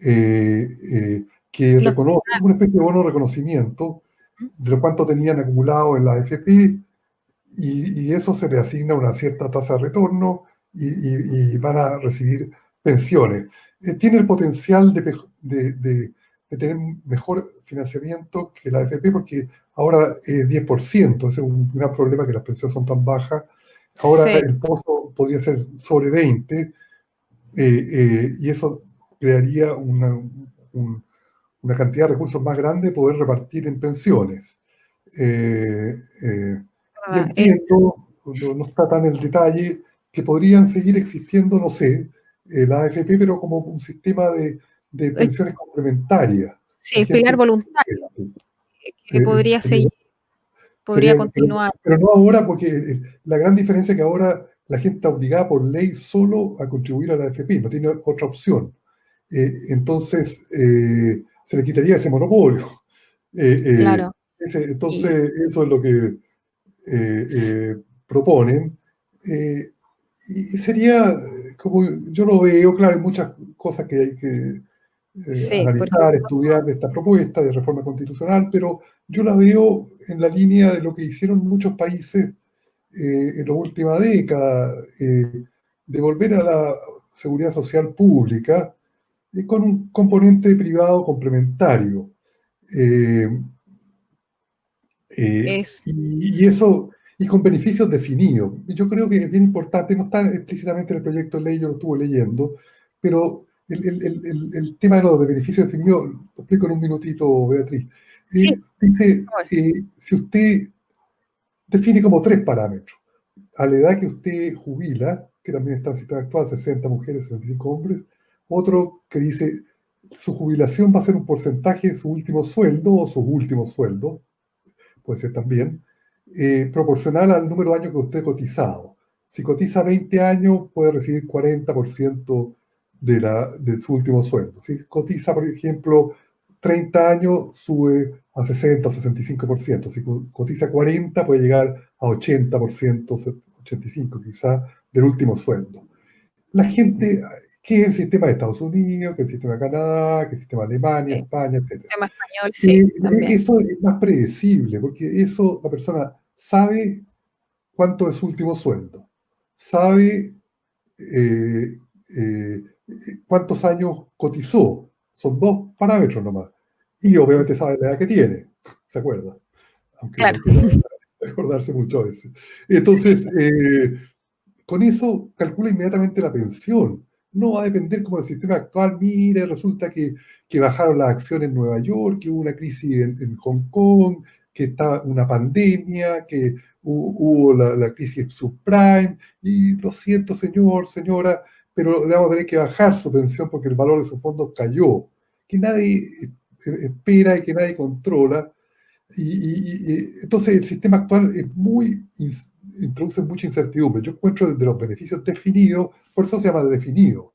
eh, que los- reconocen, una especie de bono de reconocimiento de lo cuánto tenían acumulado en la AFP y eso se le asigna una cierta tasa de retorno y van a recibir pensiones. Tiene el potencial de tener mejor financiamiento que la AFP porque ahora es 10%, ese es un gran problema que las pensiones son tan bajas. Ahora sí, el pozo podría ser sobre 20 y eso crearía una cantidad de recursos más grande poder repartir en pensiones. Eh, eh, y verdad, entiendo, no está tan en el detalle, que podrían seguir existiendo, no sé, la AFP, pero como un sistema de el, pensiones complementarias. sí, La el pilar gente, voluntario, que podría sería, seguir, podría continuar. pero no ahora, porque la gran diferencia es que ahora la gente está obligada por ley solo a contribuir a la AFP, no tiene otra opción. Entonces, se le quitaría ese monopolio. Eh, eh, Claro. Y entonces, eso es lo que proponen. Eh, y sería, como yo lo veo, claro, hay muchas cosas que hay que sí, porque analizar, estudiar de esta propuesta de reforma constitucional, pero yo la veo en la línea de lo que hicieron muchos países en la última década, de volver a la seguridad social pública con un componente privado complementario. Eh, es, y eso, y con beneficios definidos. Yo creo que es bien importante, no está explícitamente en el proyecto de ley, yo lo estuve leyendo, pero el tema de los de beneficios definidos, lo explico en un minutito, Beatriz. sí, Dice, por favor. si usted define como 3 parámetros, a la edad que usted jubila, que también está en sistema actual, 60 mujeres, 65 hombres, otro que dice, su jubilación va a ser un porcentaje de su último sueldo o sus últimos sueldos, puede ser también, proporcional al número de años que usted ha cotizado. Si cotiza 20 años, puede recibir 40% de su último sueldo. Si cotiza, por ejemplo, 30 años, sube a 60 o 65%. Si cotiza 40, puede llegar a 80%, 85% quizá, del último sueldo. La gente, ¿qué es el sistema de Estados Unidos? ¿Qué es el sistema de Canadá? ¿Qué es el sistema de Alemania, Sí, España, etcétera? tema español, sí, también. Eso es más predecible, porque eso la persona sabe cuánto es su último sueldo, sabe eh, eh, cuántos años cotizó, son 2 parámetros nomás, y obviamente sabe la edad que tiene, ¿se acuerda? Aunque Claro, no quiera recordarse mucho de eso. Entonces, con eso calcula inmediatamente la pensión. No va a depender como el sistema actual. Mire, resulta que bajaron las acciones en Nueva York, que hubo una crisis en Hong Kong, que está una pandemia, que hubo la crisis subprime. Y lo siento, señor, señora, pero le vamos a tener que bajar su pensión porque el valor de sus fondos cayó. Que nadie espera y que nadie controla. Entonces el sistema actual es muy introducen mucha incertidumbre. Yo encuentro de los beneficios definidos, por eso se llama definido.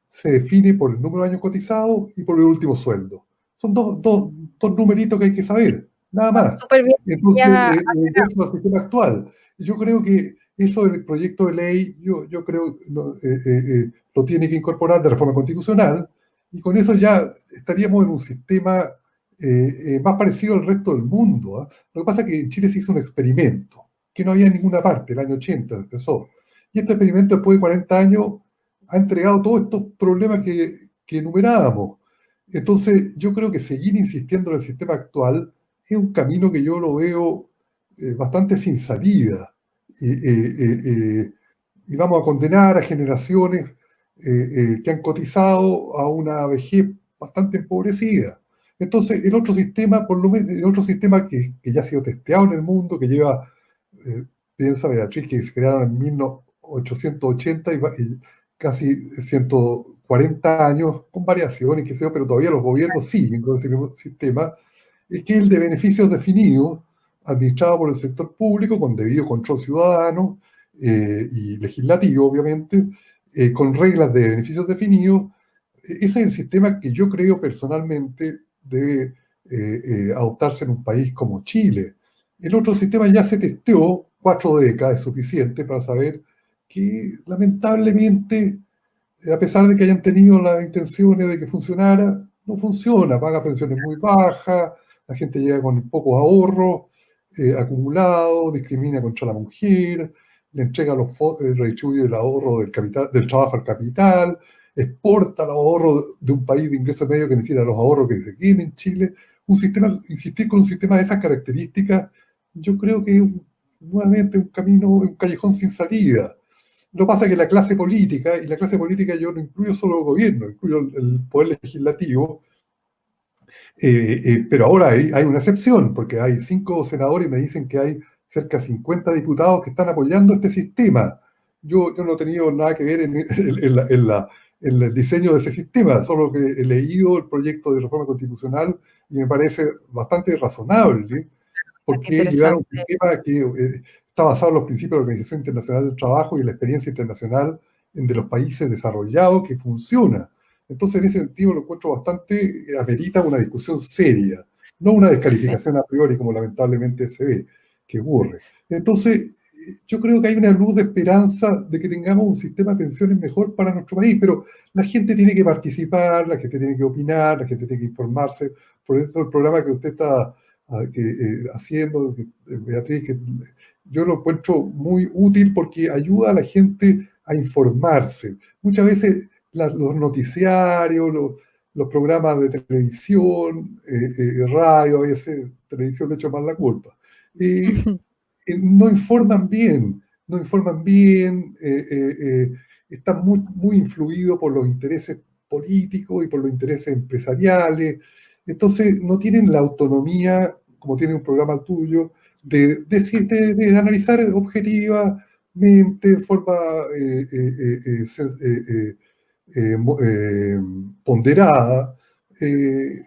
Se define por el número de años cotizados y por el último sueldo. Son dos numeritos que hay que saber, nada más. Súper bien. Entonces, Ya, versus el sistema actual. Yo creo que eso del proyecto de ley, yo creo lo tiene que incorporar de reforma constitucional, y con eso ya estaríamos en un sistema más parecido al resto del mundo. ¿Ah? Lo que pasa es que en Chile se hizo un experimento, que no había en ninguna parte, el año 80 empezó. Y este experimento, después de 40 años, ha entregado todos estos problemas que enumerábamos. Entonces, yo creo que seguir insistiendo en el sistema actual es un camino que yo lo veo bastante sin salida. Y vamos a condenar a generaciones que han cotizado a una vejez bastante empobrecida. Entonces, el otro sistema, por lo menos, el otro sistema que ya ha sido testeado en el mundo, que lleva, eh, piensa Beatriz, que se crearon en 1880 y casi 140 años, con variaciones, qué sé yo, pero todavía los gobiernos siguen con ese mismo sistema, es que es el de beneficios definidos, administrado por el sector público, con debido control ciudadano y legislativo, obviamente, con reglas de beneficios definidos. Ese es el sistema que yo creo personalmente debe adoptarse en un país como Chile. El otro sistema ya se testeó, 4 décadas es suficiente para saber que lamentablemente, a pesar de que hayan tenido las intenciones de que funcionara, no funciona, paga pensiones muy bajas, la gente llega con pocos ahorros acumulados, discrimina contra la mujer, le entrega redistribuye el ahorro del capital, del trabajo al capital, exporta los ahorros de un país de ingreso medio que necesita los ahorros que se queden en Chile. Insistir con un sistema de esas características, yo creo que es nuevamente un camino, un callejón sin salida. Lo que pasa es que la clase política, y la clase política yo no incluyo solo el gobierno, incluyo el poder legislativo, pero ahora hay una excepción, porque hay 5 senadores y me dicen que hay cerca de 50 diputados que están apoyando este sistema. Yo no he tenido nada que ver en el diseño de ese sistema, solo que he leído el proyecto de reforma constitucional y me parece bastante razonable, bastante porque llegar a un interesante. sistema que está basado en los principios de la Organización Internacional del Trabajo y la experiencia internacional de los países desarrollados que funciona. Entonces, en ese sentido, lo encuentro bastante, amerita una discusión seria, no una Sí. descalificación a priori, como lamentablemente se ve, que ocurre. Entonces, yo creo que hay una luz de esperanza de que tengamos un sistema de pensiones mejor para nuestro país, pero la gente tiene que participar, la gente tiene que opinar, la gente tiene que informarse. Por eso el programa que usted está haciendo, Beatriz, que yo lo encuentro muy útil porque ayuda a la gente a informarse. Muchas veces los noticiarios, los programas de televisión, radio, a veces televisión le echa más la culpa. Eh, no informan bien, no informan bien, están muy influidos por los intereses políticos y por los intereses empresariales. Entonces, no tienen la autonomía, como tiene un programa tuyo, de analizar objetivamente, de forma ponderada,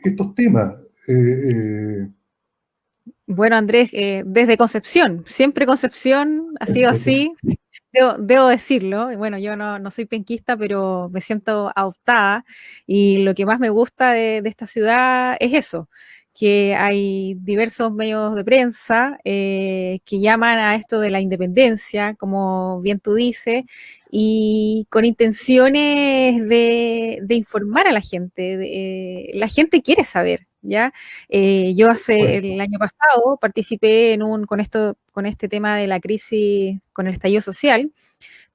estos temas. Eh, Bueno, Andrés, desde Concepción, siempre Concepción ha sido así, debo decirlo. Y bueno, yo no soy penquista, pero me siento adoptada y lo que más me gusta de esta ciudad es eso, que hay diversos medios de prensa que llaman a esto de la independencia, como bien tú dices, y con intenciones de informar a la gente. La gente quiere saber, ¿ya? Yo hace bueno, el año pasado participé con este tema de la crisis, con el estallido social,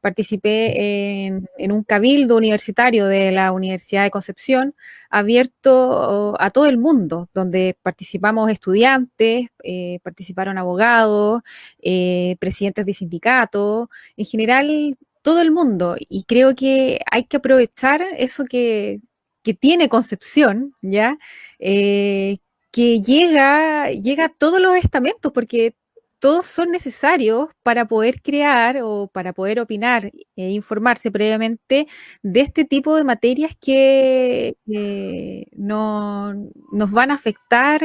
participé en un cabildo universitario de la Universidad de Concepción, abierto a todo el mundo, donde participamos estudiantes, participaron abogados, presidentes de sindicatos, en general todo el mundo. Y creo que hay que aprovechar eso que tiene Concepción, ¿ya? Eh, que llega a todos los estamentos, porque todos son necesarios para poder crear o para poder opinar e informarse previamente de este tipo de materias que no, nos van a afectar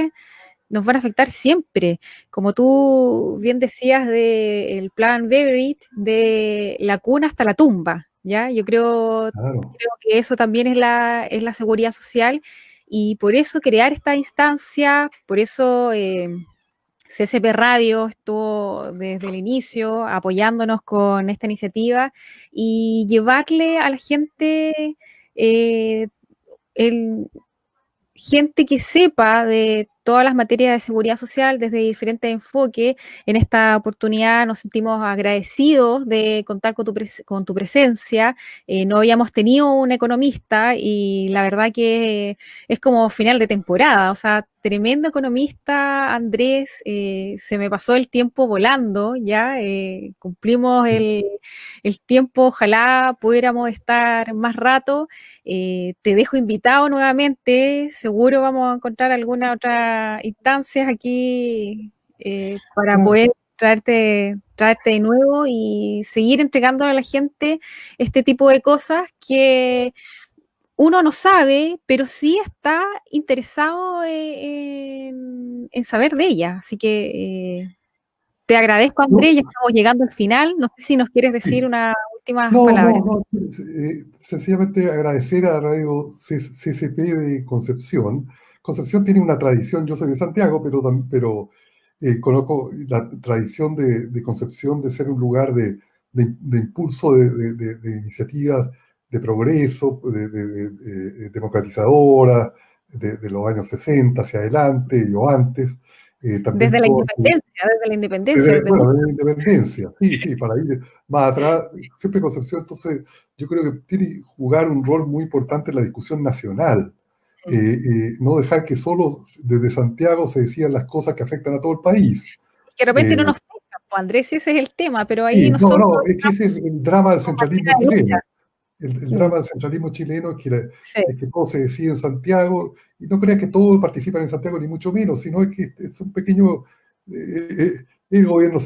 nos van a afectar siempre. Como tú bien decías del plan Beveridge, de la cuna hasta la tumba, ¿ya? Yo Claro. creo que eso también es la seguridad social y por eso crear esta instancia, por eso CCP Radio estuvo desde el inicio apoyándonos con esta iniciativa y llevarle a la gente eh, el, gente que sepa de todas las materias de seguridad social desde diferentes enfoques. En esta oportunidad nos sentimos agradecidos de contar con tu presencia. No habíamos tenido un economista y la verdad que es como final de temporada. O sea, tremendo economista, Andrés. Se me pasó el tiempo volando, ya. Cumplimos el tiempo. Ojalá pudiéramos estar más rato. Te dejo invitado nuevamente, seguro vamos a encontrar alguna otra instancia aquí para Claro. poder traerte de nuevo y seguir entregando a la gente este tipo de cosas que uno no sabe, pero sí está interesado en saber de ellas. Así que te agradezco, No, Andrés, ya estamos llegando al final. No sé si nos quieres decir sí. unas últimas No, palabras. no, no. Sencillamente agradecer a Radio CCP de Concepción. Concepción tiene una tradición, yo soy de Santiago, pero conozco la tradición de Concepción de ser un lugar de impulso de iniciativas de progreso, democratizadoras, de los años 60 hacia adelante o antes. También todo, Desde la independencia, desde bueno, mucho. de la independencia, sí, sí, para ir más atrás, siempre Concepción, entonces yo creo que tiene que jugar un rol muy importante en la discusión nacional. No dejar que solo desde Santiago se decían las cosas que afectan a todo el país. Que de repente Eh, no nos pescan, pues Andrés, ese es el tema, pero ahí sí, no, nosotros no, es que ese es el drama del somos centralismo bandera de lucha. chileno. El Mm, drama del centralismo chileno es sí, es que todo se decide en Santiago, y no creas que todos participan en Santiago, ni mucho menos, sino es que es un pequeño, el gobierno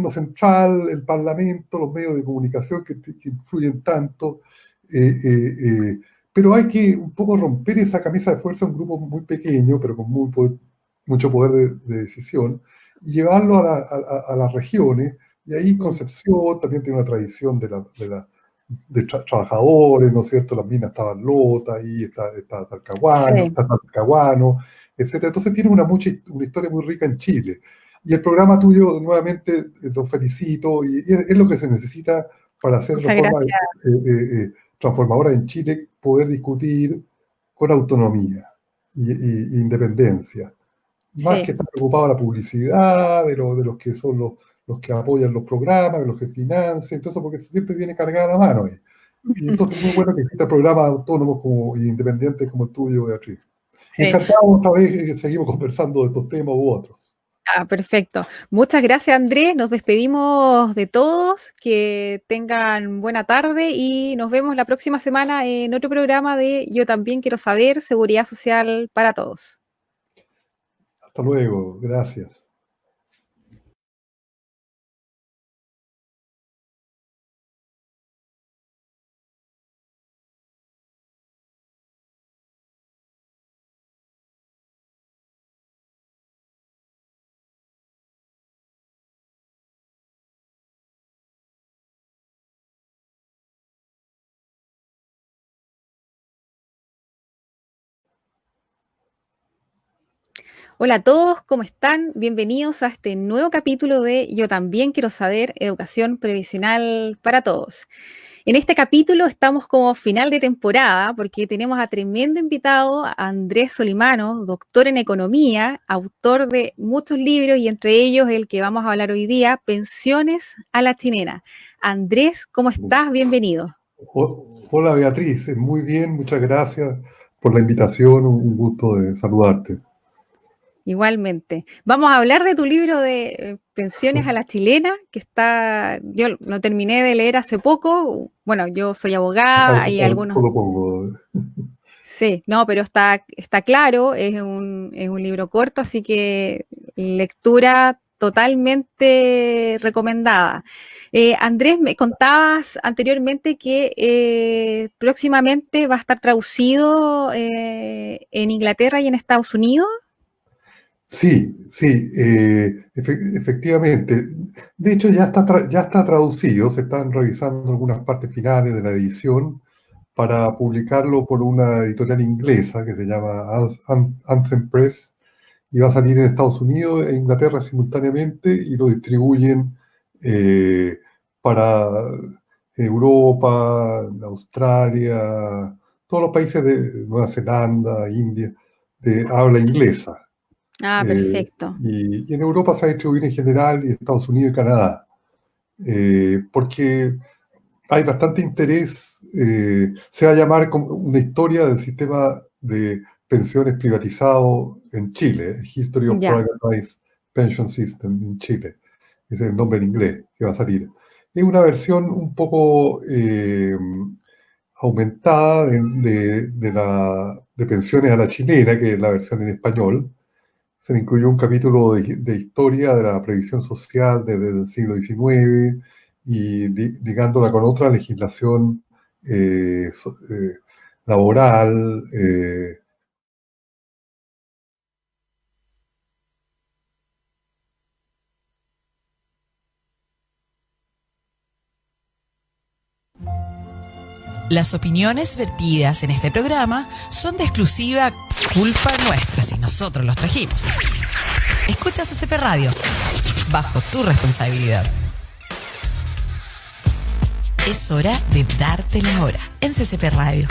central, el parlamento, los medios de comunicación que influyen tanto, eh, eh, eh, pero hay que un poco romper esa camisa de fuerza, un grupo muy pequeño, pero con mucho poder de decisión, y llevarlo a las regiones, y ahí mm, Concepción también tiene una tradición de trabajadores, ¿no es cierto? Las minas estaban lotas, ahí está sí, Talcahuano, etcétera. Entonces tiene una historia muy rica en Chile. Y el programa tuyo, nuevamente, lo felicito, y es lo que se necesita para hacer muchas reformas gracias. transformadoras en Chile, poder discutir con autonomía y independencia, más que Sí, estar preocupado de la publicidad, de los que son los que apoyan los programas, de los que financian, entonces, porque siempre viene cargada la mano ahí. Y entonces es muy bueno que exista programas autónomos como, y independientes como el tuyo, Beatriz. Y sí. encantado otra vez que seguimos conversando de estos temas u otros. Ah, perfecto. Muchas gracias, Andrés. Nos despedimos de todos. Que tengan buena tarde y nos vemos la próxima semana en otro programa de Yo también quiero saber, seguridad social para todos. Hasta luego, gracias. Hola a todos, ¿cómo están? Bienvenidos a este nuevo capítulo de Yo también quiero saber, educación previsional para todos. En este capítulo estamos como final de temporada porque tenemos a tremendo invitado, a Andrés Solimano, doctor en economía, autor de muchos libros y entre ellos el que vamos a hablar hoy día, Pensiones a la Chilena. Andrés, ¿cómo estás? Bienvenido. Hola Beatriz, muy bien, muchas gracias por la invitación, un gusto de saludarte. Igualmente. Vamos a hablar de tu libro de Pensiones a la Chilena, que está, yo lo terminé de leer hace poco. Bueno, yo soy abogada, hay algunos, Lo pongo. sí, no, pero está claro, es un libro corto, así que lectura totalmente recomendada. Andrés, me contabas anteriormente que próximamente va a estar traducido en Inglaterra y en Estados Unidos. Sí, efectivamente. De hecho, ya está traducido, se están revisando algunas partes finales de la edición para publicarlo por una editorial inglesa que se llama Anthem Press, y va a salir en Estados Unidos e Inglaterra simultáneamente, y lo distribuyen para Europa, Australia, todos los países de Nueva Zelanda, India, de habla inglesa. Ah, perfecto. Y en Europa se va a distribuir en general, y Estados Unidos y Canadá, porque hay bastante interés. Se va a llamar como una historia del sistema de pensiones privatizado en Chile, History of Ya. Privatized Pension System in Chile. Ese es el nombre en inglés que va a salir. Es una versión un poco aumentada de pensiones a la chilena, que es la versión en español. Se le incluyó un capítulo de historia de la previsión social desde el siglo XIX, y ligándola con otra legislación laboral. Las opiniones vertidas en este programa son de exclusiva culpa nuestra si nosotros los trajimos. Escuchas CCP Radio, bajo tu responsabilidad. Es hora de darte la hora en CCP Radio.